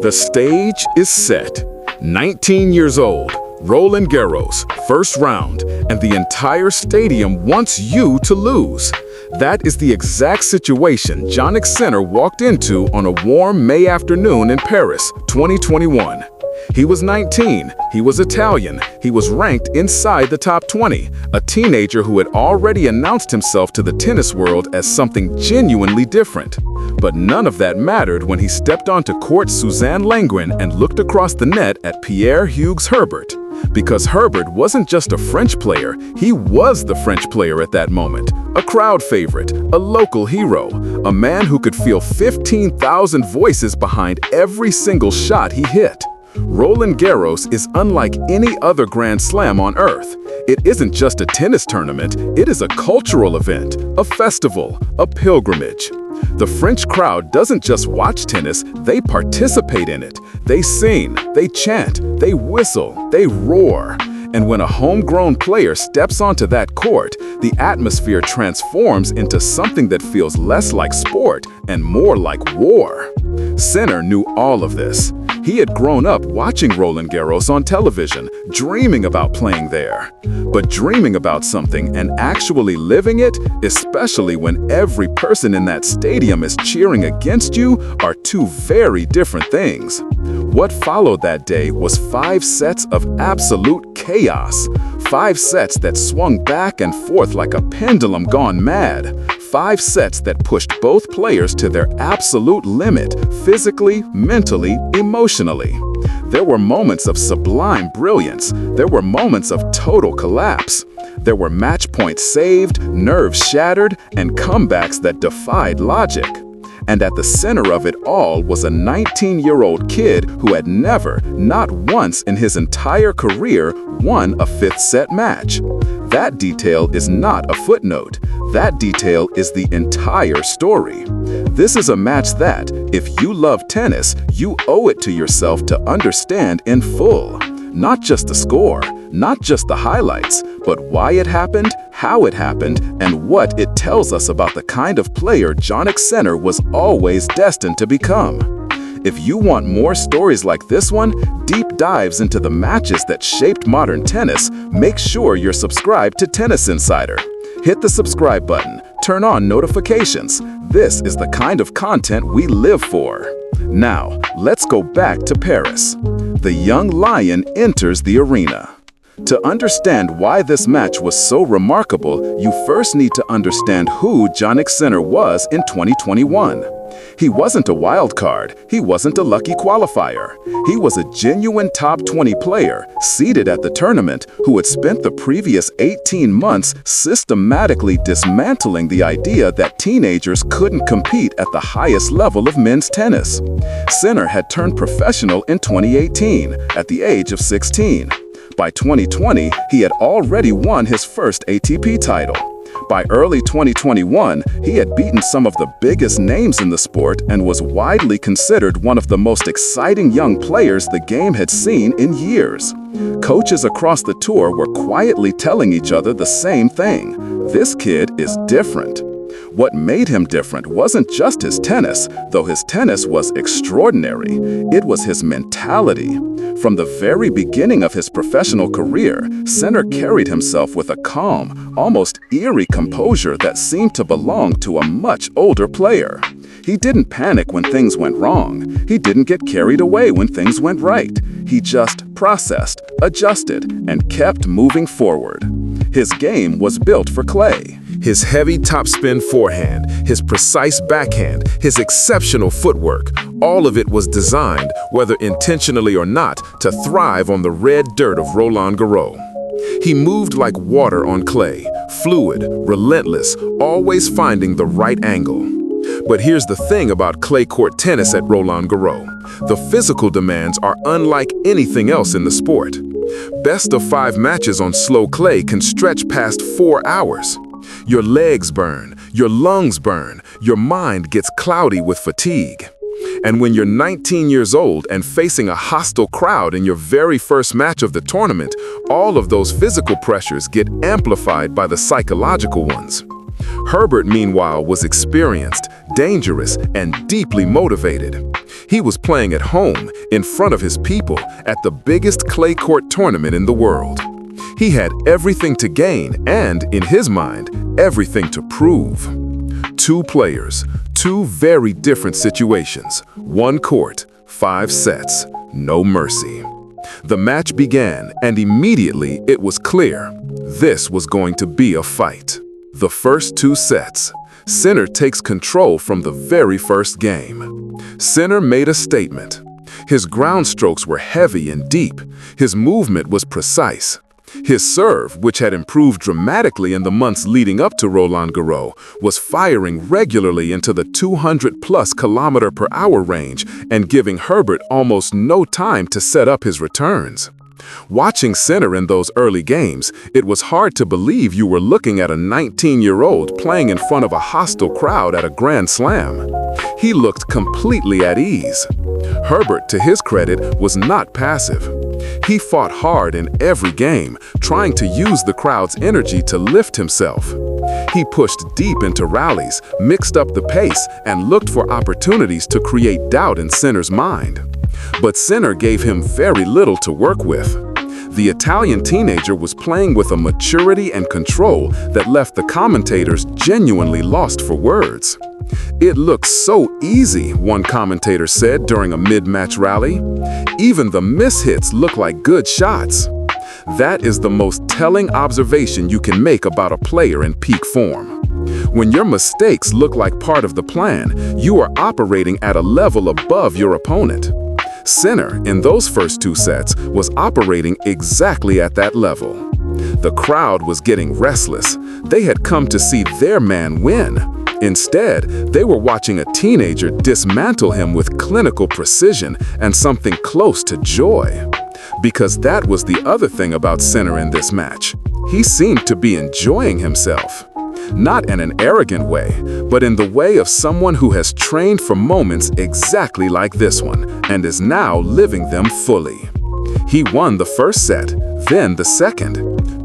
The stage is set. 19 years old, Roland Garros, first round, and the entire stadium wants you to lose. That is the exact situation Jannik Sinner walked into on a warm May afternoon in Paris, 2021. He was 19, he was Italian, he was ranked inside the top 20, a teenager who had already announced himself to the tennis world as something genuinely different. But none of that mattered when he stepped onto court Suzanne Lenglen and looked across the net at Pierre-Hugues Herbert. Because Herbert wasn't just a French player, he was the French player at that moment. A crowd favorite, a local hero, a man who could feel 15,000 voices behind every single shot he hit. Roland Garros is unlike any other Grand Slam on earth. It isn't just a tennis tournament, it is a cultural event, a festival, a pilgrimage. The French crowd doesn't just watch tennis, they participate in it. They sing, they chant, they whistle, they roar. And when a homegrown player steps onto that court, the atmosphere transforms into something that feels less like sport and more like war. Sinner knew all of this. He had grown up watching Roland Garros on television, dreaming about playing there. But dreaming about something and actually living it, especially when every person in that stadium is cheering against you, are two very different things. What followed that day was 5 sets of absolute chaos. 5 sets that swung back and forth like a pendulum gone mad. 5 sets that pushed both players to their absolute limit, physically, mentally, emotionally. There were moments of sublime brilliance. There were moments of total collapse. There were match points saved, nerves shattered, and comebacks that defied logic. And at the center of it all was a 19-year-old kid who had never, not once in his entire career, won a 5th set match. That detail is not a footnote. That detail is the entire story. This is a match that, if you love tennis, you owe it to yourself to understand in full. Not just the score, not just the highlights, but why it happened, how it happened, and what it tells us about the kind of player Jannik Sinner was always destined to become. If you want more stories like this one, deep dives into the matches that shaped modern tennis, make sure you're subscribed to Tennis Insider. Hit the subscribe button, turn on notifications. This is the kind of content we live for. Now, let's go back to Paris. The young lion enters the arena. To understand why this match was so remarkable, you first need to understand who Jannik Sinner was in 2021. He wasn't a wild card. He wasn't a lucky qualifier. He was a genuine top 20 player, seated at the tournament, who had spent the previous 18 months systematically dismantling the idea that teenagers couldn't compete at the highest level of men's tennis. Sinner had turned professional in 2018, at the age of 16. By 2020, he had already won his first ATP title. By early 2021, he had beaten some of the biggest names in the sport and was widely considered one of the most exciting young players the game had seen in years. Coaches across the tour were quietly telling each other the same thing. This kid is different. What made him different wasn't just his tennis, though his tennis was extraordinary. It was his mentality. From the very beginning of his professional career, Sinner carried himself with a calm, almost eerie composure that seemed to belong to a much older player. He didn't panic when things went wrong. He didn't get carried away when things went right. He just processed, adjusted, and kept moving forward. His game was built for clay. His heavy topspin forehand, his precise backhand, his exceptional footwork, all of it was designed, whether intentionally or not, to thrive on the red dirt of Roland Garros. He moved like water on clay, fluid, relentless, always finding the right angle. But here's the thing about clay court tennis at Roland Garros. The physical demands are unlike anything else in the sport. Best of 5 matches on slow clay can stretch past 4 hours. Your legs burn, your lungs burn, your mind gets cloudy with fatigue. And when you're 19 years old and facing a hostile crowd in your very first match of the tournament, all of those physical pressures get amplified by the psychological ones. Herbert, meanwhile, was experienced, dangerous, and deeply motivated. He was playing at home, in front of his people, at the biggest clay court tournament in the world. He had everything to gain and, in his mind, everything to prove. Two players, two very different situations. One court, 5 sets, no mercy. The match began, and immediately it was clear. This was going to be a fight. The first 2 sets. Sinner takes control from the very first game. Sinner made a statement. His ground strokes were heavy and deep. His movement was precise. His serve, which had improved dramatically in the months leading up to Roland Garros, was firing regularly into the 200+ km/h range and giving Herbert almost no time to set up his returns. Watching Sinner in those early games, it was hard to believe you were looking at a 19-year-old playing in front of a hostile crowd at a Grand Slam. He looked completely at ease. Herbert, to his credit, was not passive. He fought hard in every game, trying to use the crowd's energy to lift himself. He pushed deep into rallies, mixed up the pace, and looked for opportunities to create doubt in Sinner's mind. But Sinner gave him very little to work with. The Italian teenager was playing with a maturity and control that left the commentators genuinely lost for words. "It looks so easy," one commentator said during a mid-match rally. "Even the mishits look like good shots." That is the most telling observation you can make about a player in peak form. When your mistakes look like part of the plan, you are operating at a level above your opponent. Sinner, in those first 2 sets, was operating exactly at that level. The crowd was getting restless. They had come to see their man win. Instead, they were watching a teenager dismantle him with clinical precision and something close to joy. Because that was the other thing about Sinner in this match. He seemed to be enjoying himself. Not in an arrogant way, but in the way of someone who has trained for moments exactly like this one and is now living them fully. He won the first set, then the second.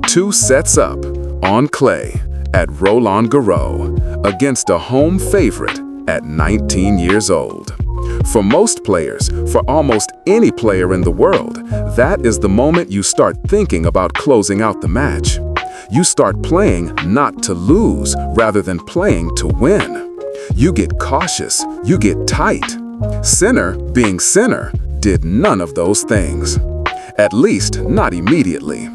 2 sets up, on clay, at Roland Garros, against a home favorite at 19 years old. For most players, for almost any player in the world, that is the moment you start thinking about closing out the match. You start playing not to lose, rather than playing to win. You get cautious, you get tight. Sinner, being Sinner, did none of those things. At least, not immediately.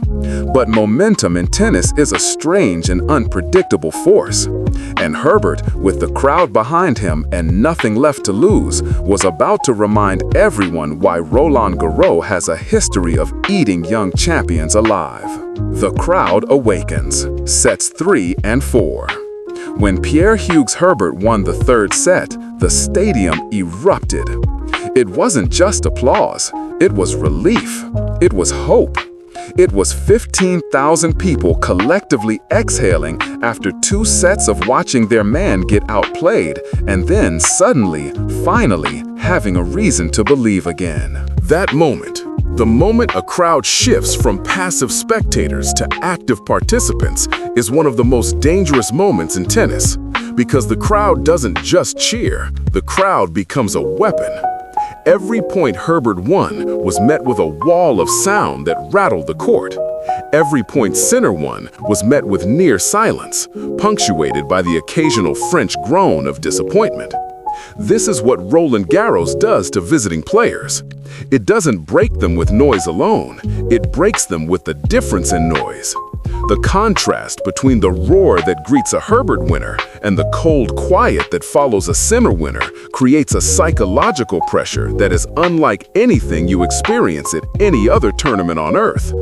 But momentum in tennis is a strange and unpredictable force. And Herbert, with the crowd behind him and nothing left to lose, was about to remind everyone why Roland Garros has a history of eating young champions alive. The crowd awakens, sets 3 and 4. When Pierre-Hugues Herbert won the 3rd set, the stadium erupted. It wasn't just applause, it was relief, it was hope. It was 15,000 people collectively exhaling after 2 sets of watching their man get outplayed and then suddenly, finally, having a reason to believe again. That moment, the moment a crowd shifts from passive spectators to active participants, is one of the most dangerous moments in tennis, because the crowd doesn't just cheer, the crowd becomes a weapon. Every point Herbert won was met with a wall of sound that rattled the court. Every point Sinner won was met with near silence, punctuated by the occasional French groan of disappointment. This is what Roland Garros does to visiting players. It doesn't break them with noise alone, it breaks them with the difference in noise. The contrast between the roar that greets a Herbert winner and the cold quiet that follows a Sinner winner creates a psychological pressure that is unlike anything you experience at any other tournament on earth.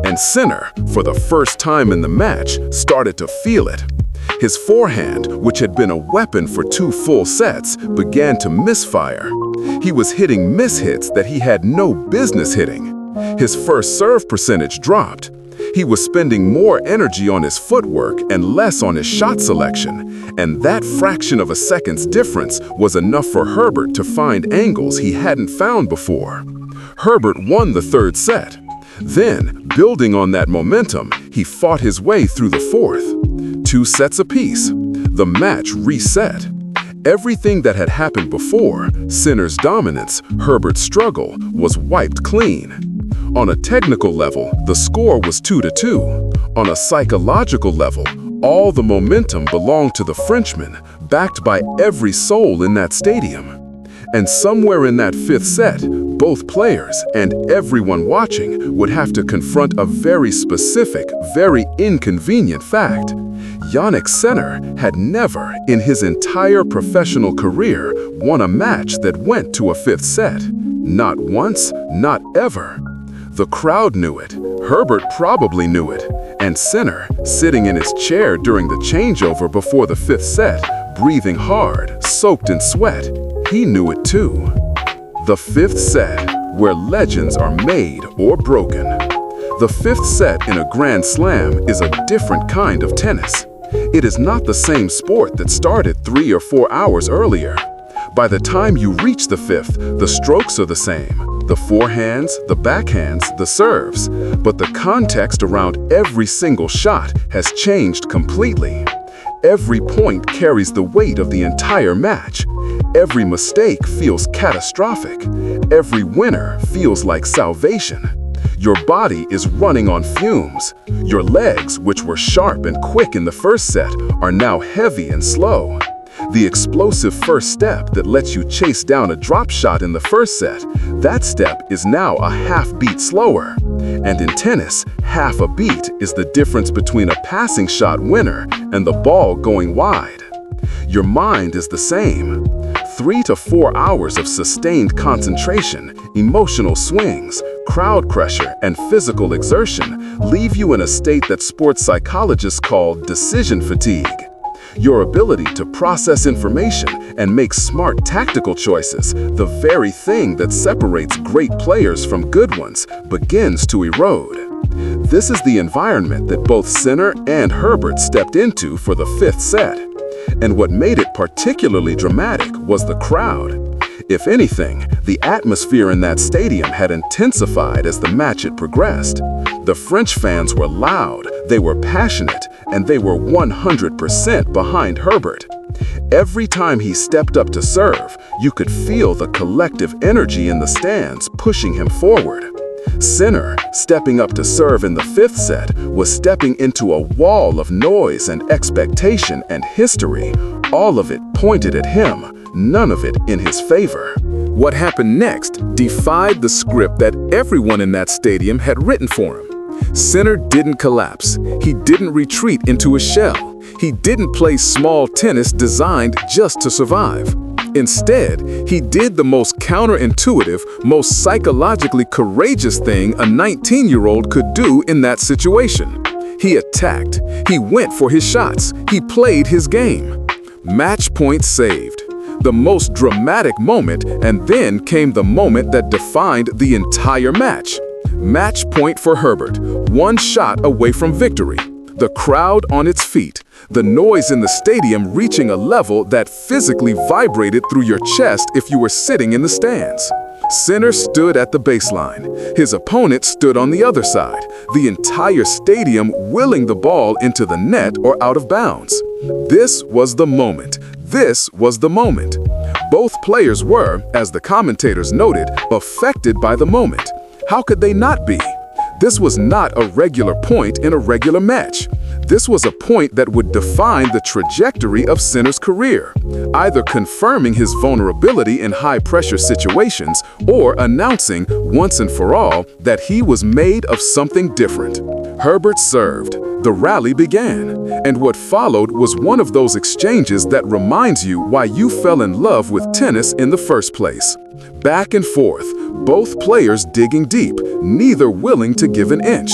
And Sinner, for the first time in the match, started to feel it. His forehand, which had been a weapon for 2 full sets, began to misfire. He was hitting mishits that he had no business hitting. His first serve percentage dropped. He was spending more energy on his footwork and less on his shot selection, and that fraction of a second's difference was enough for Herbert to find angles he hadn't found before. Herbert won the 3rd set. Then, building on that momentum, he fought his way through the 4th. 2 sets apiece. The match reset. Everything that had happened before, Sinner's dominance, Herbert's struggle, was wiped clean. On a technical level, the score was 2-2. On a psychological level, all the momentum belonged to the Frenchman, backed by every soul in that stadium. And somewhere in that fifth set, both players and everyone watching would have to confront a very specific, very inconvenient fact. Jannik Sinner had never, in his entire professional career, won a match that went to a fifth set. Not once, not ever. The crowd knew it, Herbert probably knew it, and Sinner, sitting in his chair during the changeover before the fifth set, breathing hard, soaked in sweat, he knew it too. The fifth set, where legends are made or broken. The fifth set in a Grand Slam is a different kind of tennis. It is not the same sport that started 3 or 4 hours earlier. By the time you reach the fifth, the strokes are the same. The forehands, the backhands, the serves. But the context around every single shot has changed completely. Every point carries the weight of the entire match. Every mistake feels catastrophic. Every winner feels like salvation. Your body is running on fumes. Your legs, which were sharp and quick in the first set, are now heavy and slow. The explosive first step that lets you chase down a drop shot in the first set, that step is now a half beat slower. And in tennis, half a beat is the difference between a passing shot winner and the ball going wide. Your mind is the same. 3 to 4 hours of sustained concentration, emotional swings, crowd pressure, and physical exertion leave you in a state that sports psychologists call decision fatigue. Your ability to process information and make smart tactical choices, the very thing that separates great players from good ones, begins to erode. This is the environment that both Sinner and Herbert stepped into for the fifth set. And what made it particularly dramatic was the crowd. If anything, the atmosphere in that stadium had intensified as the match had progressed. The French fans were loud, they were passionate, and they were 100% behind Herbert. Every time he stepped up to serve, you could feel the collective energy in the stands pushing him forward. Sinner, stepping up to serve in the fifth set, was stepping into a wall of noise and expectation and history. All of it pointed at him, none of it in his favor. What happened next defied the script that everyone in that stadium had written for him. Sinner didn't collapse. He didn't retreat into a shell. He didn't play small tennis designed just to survive. Instead, he did the most counterintuitive, most psychologically courageous thing a 19-year-old could do in that situation. He attacked. He went for his shots. He played his game. Match point saved. The most dramatic moment, and then came the moment that defined the entire match. Match point for Herbert, 1 shot away from victory. The crowd on its feet, the noise in the stadium reaching a level that physically vibrated through your chest if you were sitting in the stands. Sinner stood at the baseline. His opponent stood on the other side, the entire stadium willing the ball into the net or out of bounds. This was the moment. This was the moment. Both players were, as the commentators noted, affected by the moment. How could they not be? This was not a regular point in a regular match. This was a point that would define the trajectory of Sinner's career, either confirming his vulnerability in high-pressure situations or announcing, once and for all, that he was made of something different. Herbert served. The rally began, and what followed was one of those exchanges that reminds you why you fell in love with tennis in the first place. Back and forth, both players digging deep, neither willing to give an inch.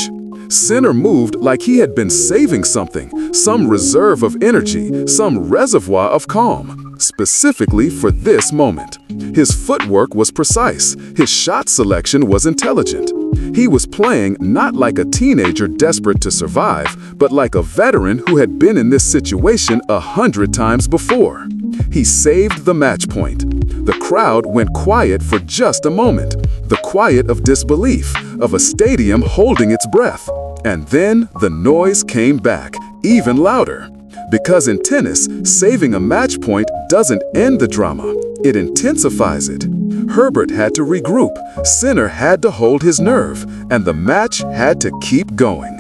Sinner moved like he had been saving something, some reserve of energy, some reservoir of calm, specifically for this moment. His footwork was precise, his shot selection was intelligent. He was playing not like a teenager desperate to survive, but like a veteran who had been in this situation 100 times before. He saved the match point. The crowd went quiet for just a moment, the quiet of disbelief, of a stadium holding its breath. And then the noise came back, even louder. Because in tennis, saving a match point doesn't end the drama, it intensifies it. Herbert had to regroup, Sinner had to hold his nerve, and the match had to keep going.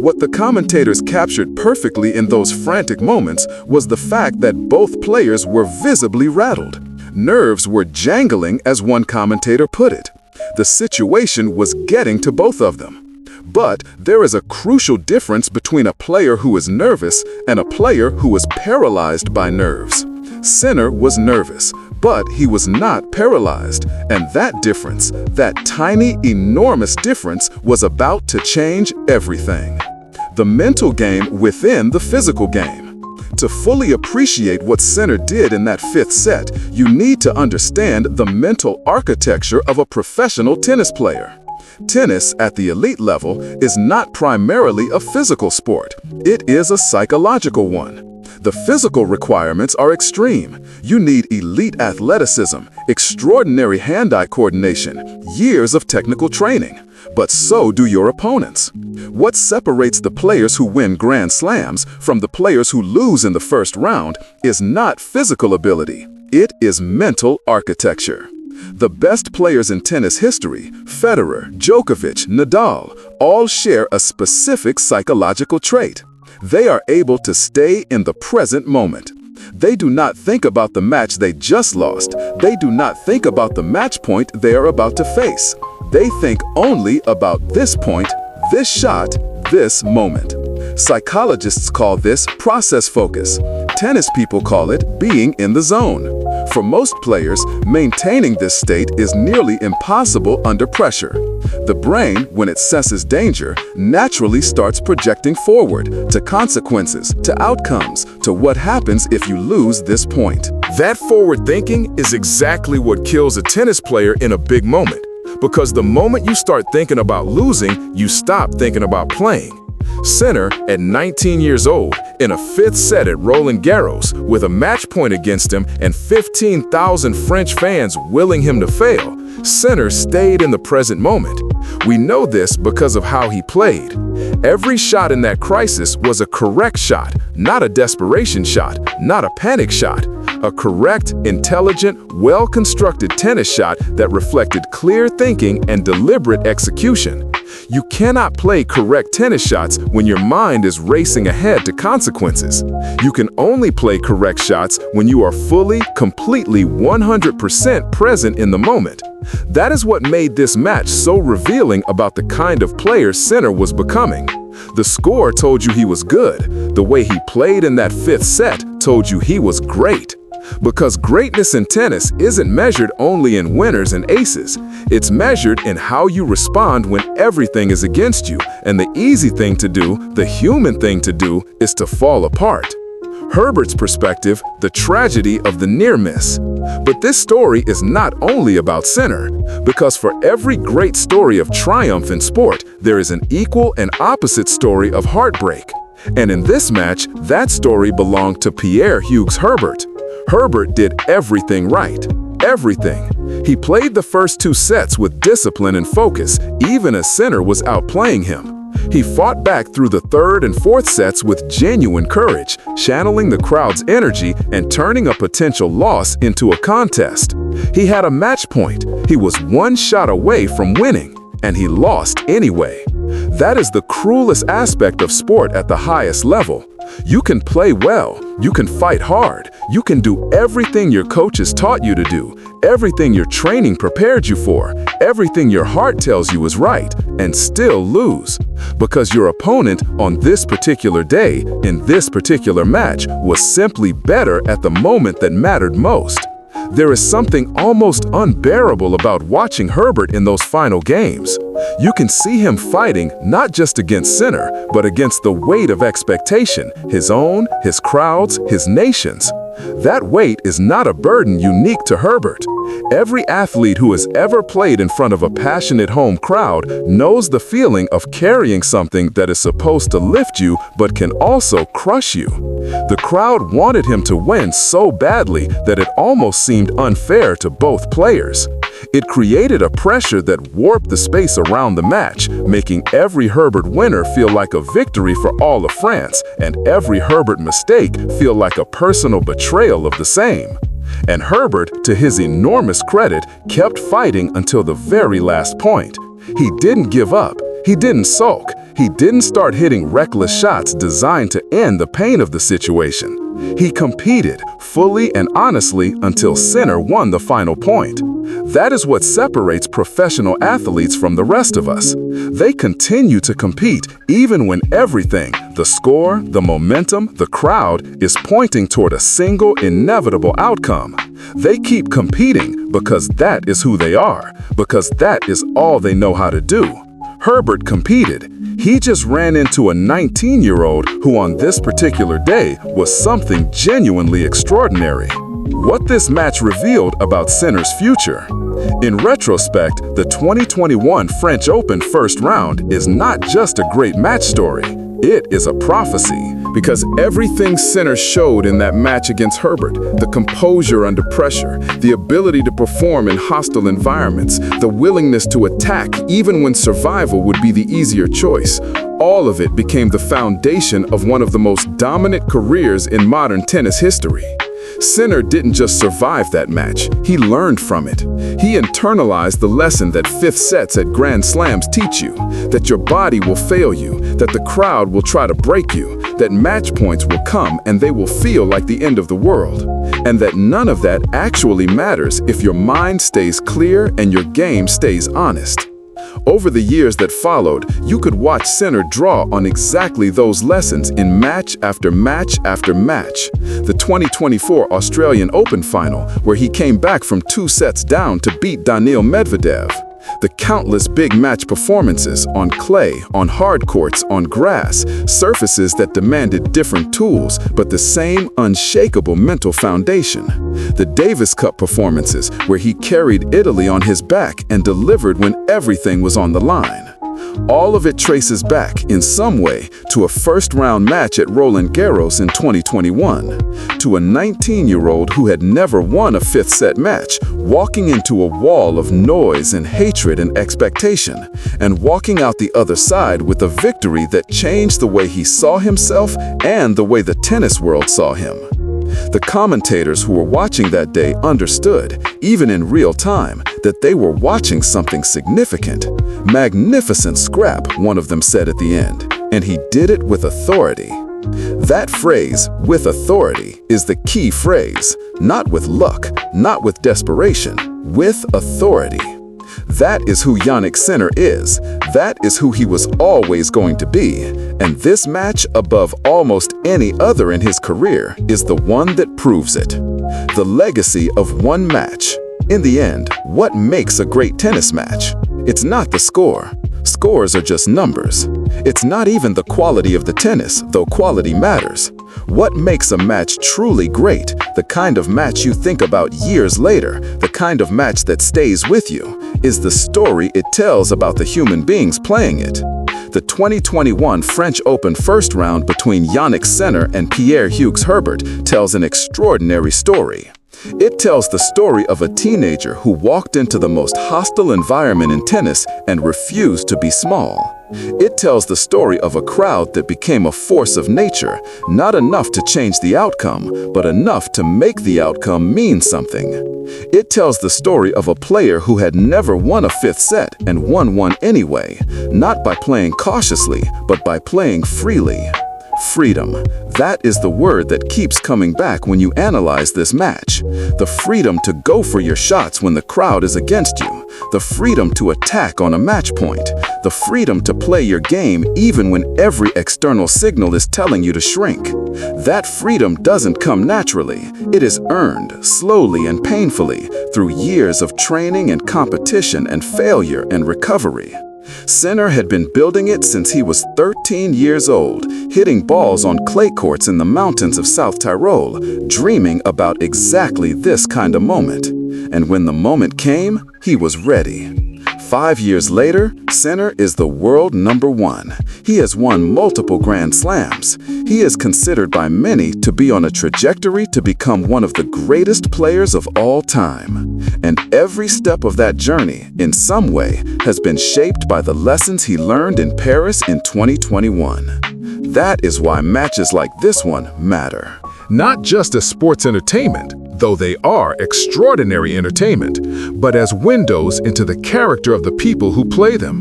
What the commentators captured perfectly in those frantic moments was the fact that both players were visibly rattled. Nerves were jangling, as one commentator put it. The situation was getting to both of them. But there is a crucial difference between a player who is nervous and a player who is paralyzed by nerves. Sinner was nervous, but he was not paralyzed, and that difference, that tiny, enormous difference, was about to change everything. The mental game within the physical game. To fully appreciate what Sinner did in that fifth set, you need to understand the mental architecture of a professional tennis player. Tennis at the elite level is not primarily a physical sport. It is a psychological one. The physical requirements are extreme. You need elite athleticism, extraordinary hand-eye coordination, years of technical training. But so do your opponents. What separates the players who win Grand Slams from the players who lose in the first round is not physical ability. It is mental architecture. The best players in tennis history, Federer, Djokovic, Nadal, all share a specific psychological trait. They are able to stay in the present moment. They do not think about the match they just lost. They do not think about the match point they are about to face. They think only about this point, this shot, this moment. Psychologists call this process focus. Tennis people call it being in the zone. For most players, maintaining this state is nearly impossible under pressure. The brain, when it senses danger, naturally starts projecting forward to consequences, to outcomes, to what happens if you lose this point. That forward thinking is exactly what kills a tennis player in a big moment. Because the moment you start thinking about losing, you stop thinking about playing. Sinner, at 19 years old, in a fifth set at Roland Garros, with a match point against him and 15,000 French fans willing him to fail, Sinner stayed in the present moment. We know this because of how he played. Every shot in that crisis was a correct shot, not a desperation shot, not a panic shot. A correct, intelligent, well-constructed tennis shot that reflected clear thinking and deliberate execution. You cannot play correct tennis shots when your mind is racing ahead to consequences. You can only play correct shots when you are fully, completely, 100% present in the moment. That is what made this match so revealing about the kind of player Sinner was becoming. The score told you he was good. The way he played in that fifth set told you he was great. Because greatness in tennis isn't measured only in winners and aces. It's measured in how you respond when everything is against you, and the easy thing to do, the human thing to do, is to fall apart. Herbert's perspective, the tragedy of the near miss. But this story is not only about Sinner, because for every great story of triumph in sport, there is an equal and opposite story of heartbreak. And in this match, that story belonged to Pierre-Hugues Herbert. Herbert did everything right. Everything. He played the first two sets with discipline and focus, even as Sinner was outplaying him. He fought back through the third and fourth sets with genuine courage, channeling the crowd's energy and turning a potential loss into a contest. He had a match point. He was one shot away from winning, and he lost anyway. That is the cruelest aspect of sport at the highest level. You can play well, you can fight hard, you can do everything your coaches taught you to do, everything your training prepared you for, everything your heart tells you is right, and still lose. Because your opponent on this particular day, in this particular match, was simply better at the moment that mattered most. There is something almost unbearable about watching Herbert in those final games. You can see him fighting not just against Sinner, but against the weight of expectation, his own, his crowd's, his nation's. That weight is not a burden unique to Herbert. Every athlete who has ever played in front of a passionate home crowd knows the feeling of carrying something that is supposed to lift you but can also crush you. The crowd wanted him to win so badly that it almost seemed unfair to both players. It created a pressure that warped the space around the match, making every Herbert winner feel like a victory for all of France, and every Herbert mistake feel like a personal betrayal of the same. And Herbert, to his enormous credit, kept fighting until the very last point. He didn't give up. He didn't sulk. He didn't start hitting reckless shots designed to end the pain of the situation. He competed fully and honestly until Sinner won the final point. That is what separates professional athletes from the rest of us. They continue to compete even when everything, the score, the momentum, the crowd, is pointing toward a single inevitable outcome. They keep competing because that is who they are, because that is all they know how to do. Herbert competed. He just ran into a 19-year-old who on this particular day was something genuinely extraordinary. What this match revealed about Sinner's future. In retrospect, the 2021 French Open first round is not just a great match story. It is a prophecy. Because everything Sinner showed in that match against Herbert, the composure under pressure, the ability to perform in hostile environments, the willingness to attack even when survival would be the easier choice, all of it became the foundation of one of the most dominant careers in modern tennis history. Sinner didn't just survive that match, he learned from it. He internalized the lesson that fifth sets at Grand Slams teach you, that your body will fail you, that the crowd will try to break you, that match points will come and they will feel like the end of the world, and that none of that actually matters if your mind stays clear and your game stays honest. Over the years that followed, you could watch Sinner draw on exactly those lessons in match after match after match. The 2024 Australian Open final, where he came back from 2 sets down to beat Daniil Medvedev. The countless big match performances on clay, on hard courts, on grass, surfaces that demanded different tools, but the same unshakable mental foundation. The Davis Cup performances, where he carried Italy on his back and delivered when everything was on the line. All of it traces back, in some way, to a first-round match at Roland Garros in 2021, to a 19-year-old who had never won a fifth-set match, walking into a wall of noise and hatred and expectation, and walking out the other side with a victory that changed the way he saw himself and the way the tennis world saw him. The commentators who were watching that day understood, even in real time, that they were watching something significant. Magnificent scrap, one of them said at the end, and he did it with authority. That phrase, with authority, is the key phrase, not with luck, not with desperation, with authority. That is who Jannik Sinner is. That is who he was always going to be. And this match, above almost any other in his career, is the one that proves it. The legacy of one match. In the end, what makes a great tennis match? It's not the score. Scores are just numbers. It's not even the quality of the tennis, though quality matters. What makes a match truly great, the kind of match you think about years later, the kind of match that stays with you, is the story it tells about the human beings playing it. The 2021 French Open first round between Jannik Sinner and Pierre-Hugues Herbert tells an extraordinary story. It tells the story of a teenager who walked into the most hostile environment in tennis and refused to be small. It tells the story of a crowd that became a force of nature, not enough to change the outcome, but enough to make the outcome mean something. It tells the story of a player who had never won a fifth set and won one anyway, not by playing cautiously, but by playing freely. Freedom. That is the word that keeps coming back when you analyze this match. The freedom to go for your shots when the crowd is against you. The freedom to attack on a match point. The freedom to play your game even when every external signal is telling you to shrink. That freedom doesn't come naturally. It is earned, slowly and painfully, through years of training and competition and failure and recovery. Sinner had been building it since he was 13 years old, hitting balls on clay courts in the mountains of South Tyrol, dreaming about exactly this kind of moment. And when the moment came, he was ready. 5 years later, Sinner is the world #1. He has won multiple Grand Slams. He is considered by many to be on a trajectory to become one of the greatest players of all time. And every step of that journey, in some way, has been shaped by the lessons he learned in Paris in 2021. That is why matches like this one matter. Not just as sports entertainment, though they are extraordinary entertainment, but as windows into the character of the people who play them.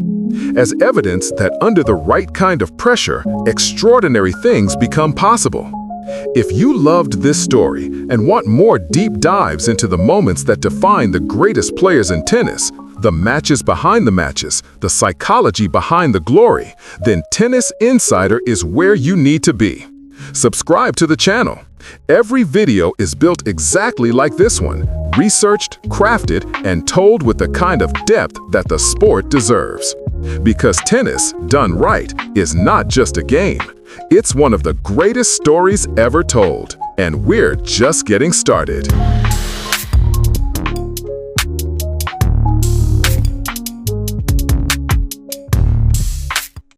As evidence that under the right kind of pressure, extraordinary things become possible. If you loved this story and want more deep dives into the moments that define the greatest players in tennis, the matches behind the matches, the psychology behind the glory, then Tennis Insider is where you need to be. Subscribe to the channel. Every video is built exactly like this one, researched, crafted, and told with the kind of depth that the sport deserves. Because tennis, done right, is not just a game. It's one of the greatest stories ever told, and we're just getting started.